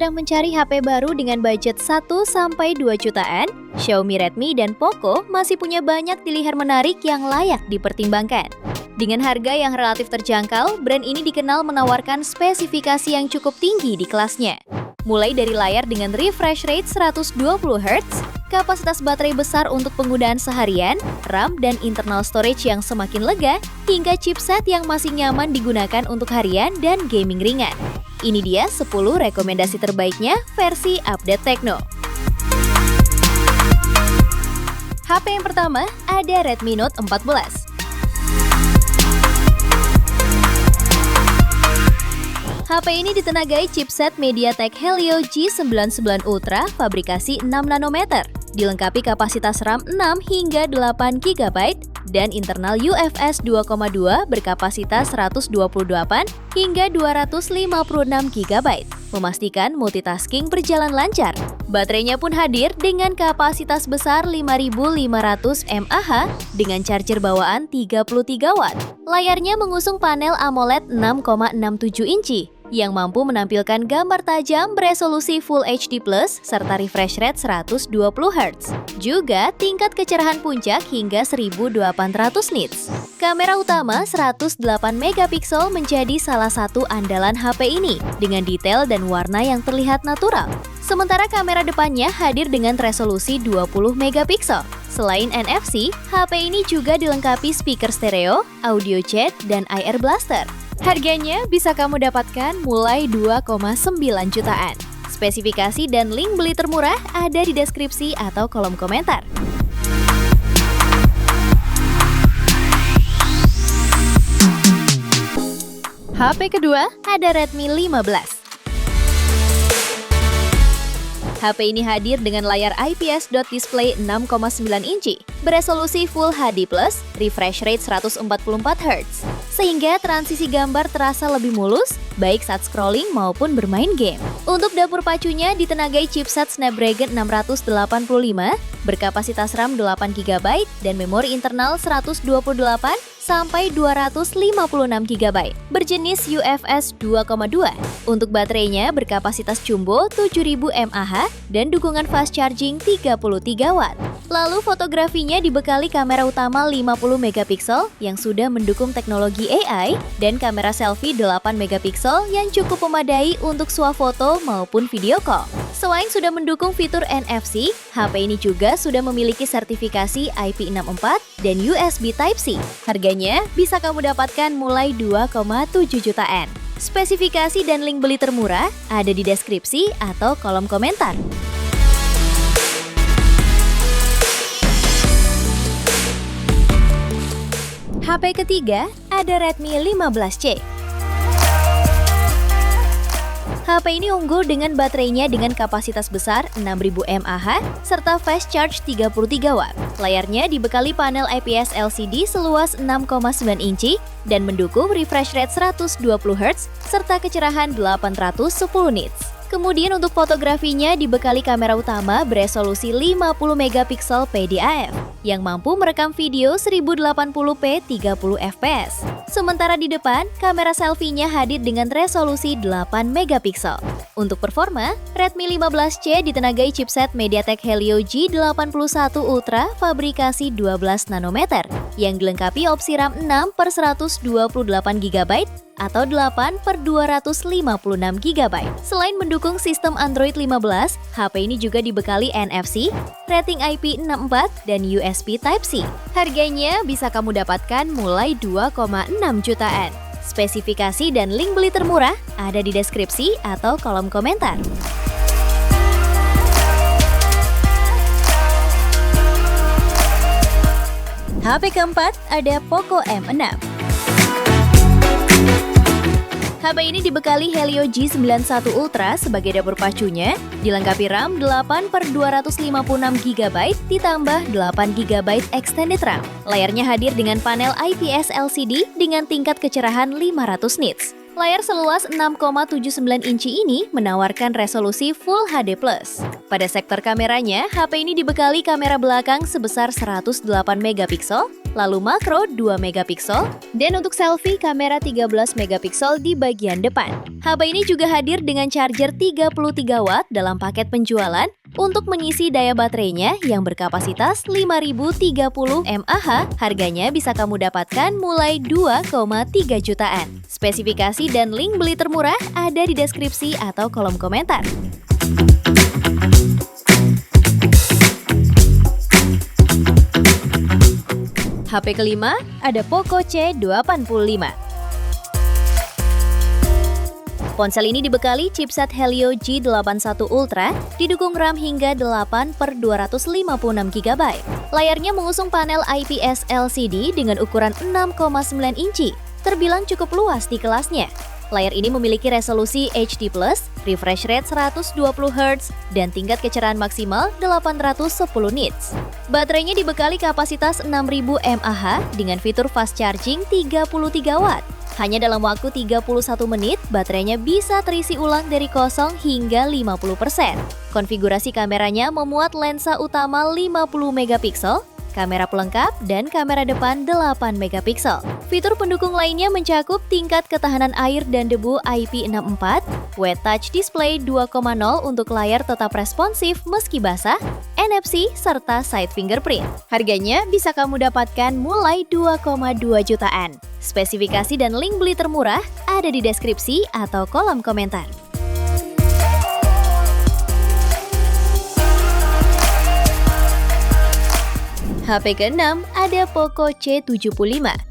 sedang mencari HP baru dengan budget 1-2 jutaan, Xiaomi, Redmi, dan Poco masih punya banyak pilihan menarik yang layak dipertimbangkan. Dengan harga yang relatif terjangkau, brand ini dikenal menawarkan spesifikasi yang cukup tinggi di kelasnya. Mulai dari layar dengan refresh rate 120Hz, kapasitas baterai besar untuk penggunaan seharian, RAM dan internal storage yang semakin lega, hingga chipset yang masih nyaman digunakan untuk harian dan gaming ringan. Ini dia 10 rekomendasi terbaiknya versi Update Techno. HP yang pertama ada Redmi Note 14. HP ini ditenagai chipset MediaTek Helio G99 Ultra fabrikasi 6 nanometer, dilengkapi kapasitas RAM 6 hingga 8 GB dan internal UFS 2.2 berkapasitas 128 hingga 256 GB, memastikan multitasking berjalan lancar. Baterainya pun hadir dengan kapasitas besar 5500 mAh dengan charger bawaan 33 Watt. Layarnya mengusung panel AMOLED 6,67 inci yang mampu menampilkan gambar tajam beresolusi Full HD+, serta refresh rate 120 Hz. Juga tingkat kecerahan puncak hingga 1800 nits. Kamera utama 108 megapiksel menjadi salah satu andalan HP ini dengan detail dan warna yang terlihat natural. Sementara kamera depannya hadir dengan resolusi 20 megapiksel. Selain NFC, HP ini juga dilengkapi speaker stereo, audio chat, dan IR blaster. Harganya bisa kamu dapatkan mulai 2,9 jutaan. Spesifikasi dan link beli termurah ada di deskripsi atau kolom komentar. HP kedua ada Redmi 15. HP ini hadir dengan layar IPS dot display 6,9 inci, beresolusi Full HD+, refresh rate 144Hz, sehingga transisi gambar terasa lebih mulus, baik saat scrolling maupun bermain game. Untuk dapur pacunya ditenagai chipset Snapdragon 685, berkapasitas RAM 8 GB dan memori internal 128 sampai 256 GB, berjenis UFS 2.2. Untuk baterainya berkapasitas jumbo 7000 mAh dan dukungan fast charging 33 Watt. Lalu fotografinya dibekali kamera utama 50 megapiksel yang sudah mendukung teknologi AI dan kamera selfie 8 megapiksel yang cukup memadai untuk swafoto maupun video call. Selain sudah mendukung fitur NFC, HP ini juga sudah memiliki sertifikasi IP64 dan USB Type-C. Harganya bisa kamu dapatkan mulai 2,7 jutaan. Spesifikasi dan link beli termurah ada di deskripsi atau kolom komentar. HP ketiga ada Redmi 15C. HP ini unggul dengan baterainya dengan kapasitas besar 6000 mAh serta fast charge 33 Watt. Layarnya dibekali panel IPS LCD seluas 6,9 inci dan mendukung refresh rate 120 Hz serta kecerahan 810 nits. Kemudian untuk fotografinya dibekali kamera utama beresolusi 50 megapiksel PDAF yang mampu merekam video 1080p 30 fps. Sementara di depan, kamera selfie-nya hadir dengan resolusi 8 megapiksel. Untuk performa, Redmi 15C ditenagai chipset MediaTek Helio G81 Ultra fabrikasi 12 nanometer yang dilengkapi opsi RAM 6/128 GB atau 8/256 GB. Selain mendukung sistem Android 15, HP ini juga dibekali NFC, rating IP64, dan USB Type-C. Harganya bisa kamu dapatkan mulai 2,6 jutaan. Spesifikasi dan link beli termurah ada di deskripsi atau kolom komentar. HP keempat ada Poco M6. HP ini dibekali Helio G91 Ultra sebagai dapur pacunya, dilengkapi RAM 8/256 GB ditambah 8 GB extended RAM. Layarnya hadir dengan panel IPS LCD dengan tingkat kecerahan 500 nits. Layar seluas 6,79 inci ini menawarkan resolusi Full HD+. Pada sektor kameranya, HP ini dibekali kamera belakang sebesar 108 megapiksel lalu makro 2 megapiksel, dan untuk selfie kamera 13 megapiksel di bagian depan. HP ini juga hadir dengan charger 33 watt dalam paket penjualan untuk mengisi daya baterainya yang berkapasitas 5030 mAh. Harganya bisa kamu dapatkan mulai 2,3 jutaan. Spesifikasi dan link beli termurah ada di deskripsi atau kolom komentar. HP kelima ada Poco C85. Ponsel ini dibekali chipset Helio G81 Ultra, didukung RAM hingga 8/256 GB. Layarnya mengusung panel IPS LCD dengan ukuran 6,9 inci, terbilang cukup luas di kelasnya. Layar ini memiliki resolusi HD+, refresh rate 120 Hz, dan tingkat kecerahan maksimal 810 nits. Baterainya dibekali kapasitas 6000 mAh dengan fitur fast charging 33 watt. Hanya dalam waktu 31 menit, baterainya bisa terisi ulang dari 0 hingga 50%. Konfigurasi kameranya memuat lensa utama 50 megapiksel, kamera pelengkap, dan kamera depan 8 megapiksel. Fitur pendukung lainnya mencakup tingkat ketahanan air dan debu IP64, Wet Touch Display 2.0 untuk layar tetap responsif meski basah, NFC, serta side fingerprint. Harganya bisa kamu dapatkan mulai 2,2 jutaan. Spesifikasi dan link beli termurah ada di deskripsi atau kolom komentar. HP ke-6 ada Poco C75.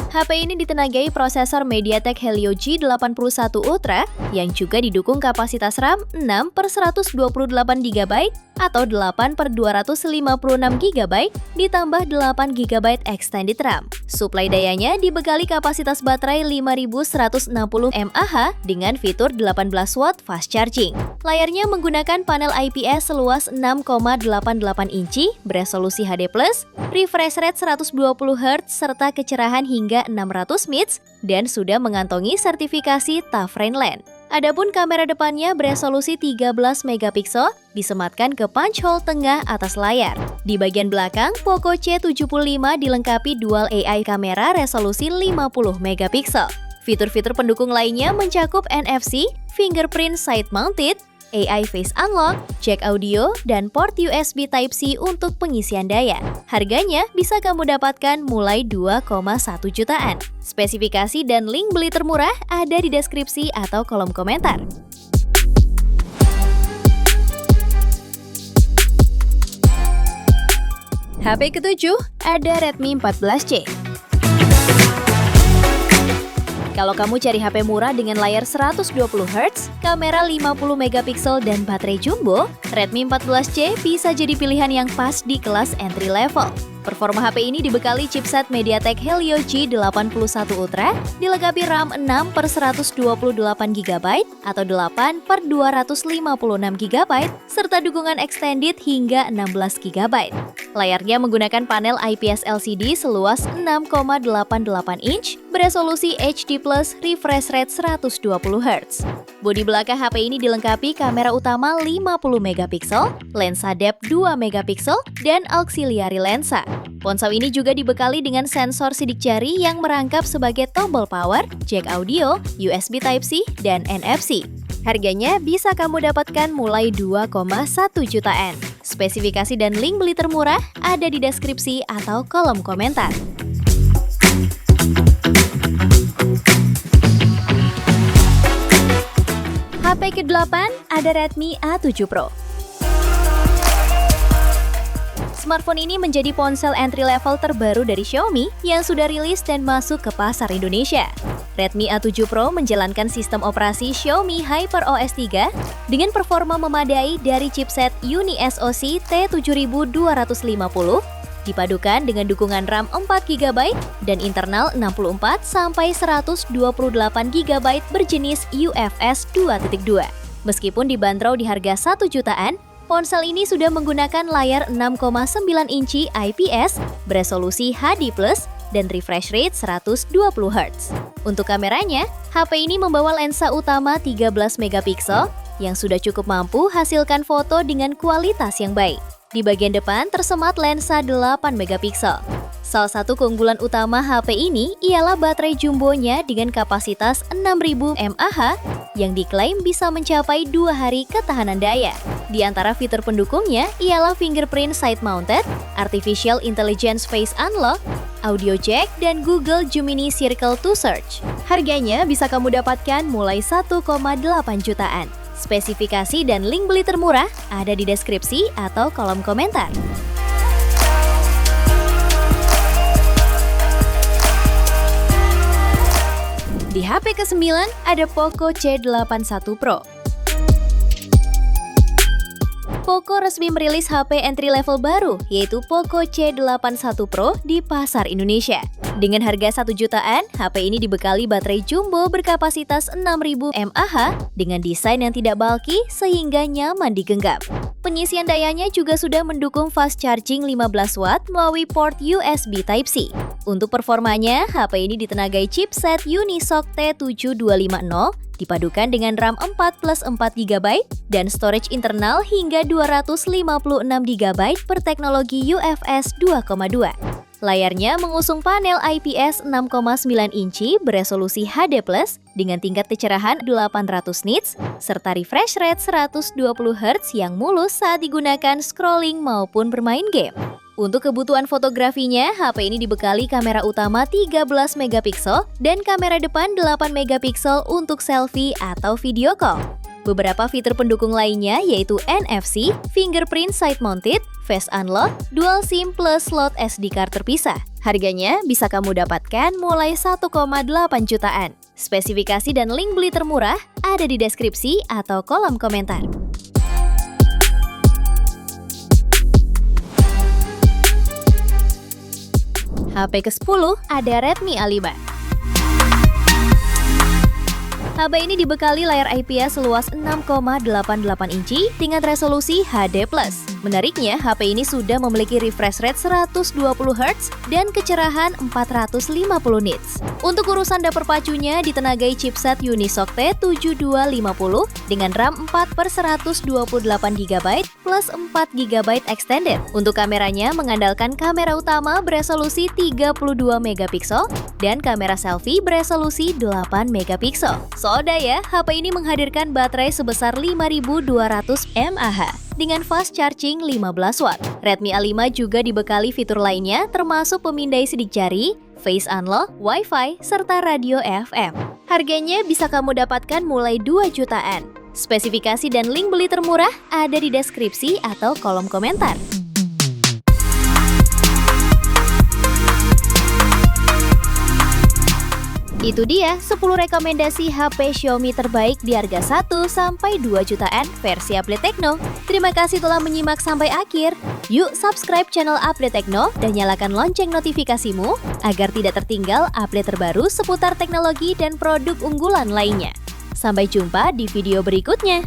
HP ini ditenagai prosesor MediaTek Helio G81 Ultra yang juga didukung kapasitas RAM 6/128 GB atau 8/256 GB ditambah 8 GB extended RAM. Suplai dayanya dibekali kapasitas baterai 5160 mAh dengan fitur 18 watt fast charging. Layarnya menggunakan panel IPS seluas 6,88 inci, beresolusi HD+, refresh rate 120 Hz serta kecerahan hingga 600 nits, dan sudah mengantongi sertifikasi TUF Rainland. Adapun kamera depannya beresolusi 13 megapiksel, disematkan ke punch hole tengah atas layar. Di bagian belakang, Poco C75 dilengkapi dual AI kamera resolusi 50 megapiksel. Fitur-fitur pendukung lainnya mencakup NFC, fingerprint side mounted, AI Face Unlock, jack audio, dan port USB Type-C untuk pengisian daya. Harganya bisa kamu dapatkan mulai 2,1 jutaan. Spesifikasi dan link beli termurah ada di deskripsi atau kolom komentar. HP ke-7 ada Redmi 14C. Kalau kamu cari HP murah dengan layar 120 Hz, kamera 50 megapiksel, dan baterai jumbo, Redmi 14C bisa jadi pilihan yang pas di kelas entry level. Performa HP ini dibekali chipset MediaTek Helio G81 Ultra, dilengkapi RAM 6/128 GB atau 8/256 GB, serta dukungan extended hingga 16 GB. Layarnya menggunakan panel IPS LCD seluas 6,88 inch, beresolusi HD+, refresh rate 120 Hz. Bodi belakang HP ini dilengkapi kamera utama 50 megapiksel, lensa depth 2 megapiksel, dan auxiliary lensa. Ponsel ini juga dibekali dengan sensor sidik jari yang merangkap sebagai tombol power, jack audio, USB Type-C, dan NFC. Harganya bisa kamu dapatkan mulai 2,1 jutaan. Spesifikasi dan link beli termurah ada di deskripsi atau kolom komentar. HP ke-8 ada Redmi A7 Pro. Smartphone ini menjadi ponsel entry level terbaru dari Xiaomi yang sudah rilis dan masuk ke pasar Indonesia. Redmi A7 Pro menjalankan sistem operasi Xiaomi HyperOS 3 dengan performa memadai dari chipset UniSoC T7250, dipadukan dengan dukungan RAM 4 GB dan internal 64-128 GB berjenis UFS 2.2. Meskipun dibanderol di harga 1 jutaan, ponsel ini sudah menggunakan layar 6,9 inci IPS, beresolusi HD+, dan refresh rate 120 Hz. Untuk kameranya, HP ini membawa lensa utama 13 megapiksel yang sudah cukup mampu hasilkan foto dengan kualitas yang baik. Di bagian depan tersemat lensa 8 megapiksel. Salah satu keunggulan utama HP ini ialah baterai jumbonya dengan kapasitas 6000 mAh yang diklaim bisa mencapai 2 hari ketahanan daya. Di antara fitur pendukungnya ialah fingerprint side mounted, artificial intelligence face unlock, audio jack, dan Google Gemini Circle to Search. Harganya bisa kamu dapatkan mulai 1,8 jutaan. Spesifikasi dan link beli termurah ada di deskripsi atau kolom komentar. Di HP ke-9 ada Poco C81 Pro. Poco resmi merilis HP entry level baru, yaitu Poco C81 Pro di pasar Indonesia. Dengan harga 1 jutaan, HP ini dibekali baterai jumbo berkapasitas 6000 mAh dengan desain yang tidak bulky sehingga nyaman digenggam. Penyisian dayanya juga sudah mendukung fast charging 15 watt melalui port USB Type-C. Untuk performanya, HP ini ditenagai chipset Unisoc T7250 dipadukan dengan RAM 4 plus 4 GB dan storage internal hingga 256 GB berteknologi UFS 2.2. Layarnya mengusung panel IPS 6,9 inci beresolusi HD+ dengan tingkat kecerahan 800 nits serta refresh rate 120 Hz yang mulus saat digunakan scrolling maupun bermain game. Untuk kebutuhan fotografinya, HP ini dibekali kamera utama 13 megapiksel dan kamera depan 8 megapiksel untuk selfie atau video call. Beberapa fitur pendukung lainnya yaitu NFC, fingerprint side mounted, face unlock, dual SIM plus slot SD card terpisah. Harganya bisa kamu dapatkan mulai 1,8 jutaan. Spesifikasi dan link beli termurah ada di deskripsi atau kolom komentar. HP ke-10 ada Redmi A5. HP ini dibekali layar IPS seluas 6,88 inci dengan resolusi HD+. Menariknya, HP ini sudah memiliki refresh rate 120 Hz dan kecerahan 450 nits. Untuk urusan dapur pacunya ditenagai chipset Unisoc T7250 dengan RAM 4 per 128 GB plus 4 GB extended. Untuk kameranya mengandalkan kamera utama beresolusi 32 megapiksel dan kamera selfie beresolusi 8 megapiksel. Soalnya ya, HP ini menghadirkan baterai sebesar 5200 mAh dengan fast charging 15 watt. Redmi A5 juga dibekali fitur lainnya termasuk pemindai sidik jari, face unlock, Wi-Fi, serta radio FM. Harganya bisa kamu dapatkan mulai 2 jutaan. Spesifikasi dan link beli termurah ada di deskripsi atau kolom komentar. Itu dia 10 rekomendasi HP Xiaomi terbaik di harga 1-2 jutaan versi Update Tekno. Terima kasih telah menyimak sampai akhir. Yuk subscribe channel Update Tekno dan nyalakan lonceng notifikasimu agar tidak tertinggal update terbaru seputar teknologi dan produk unggulan lainnya. Sampai jumpa di video berikutnya.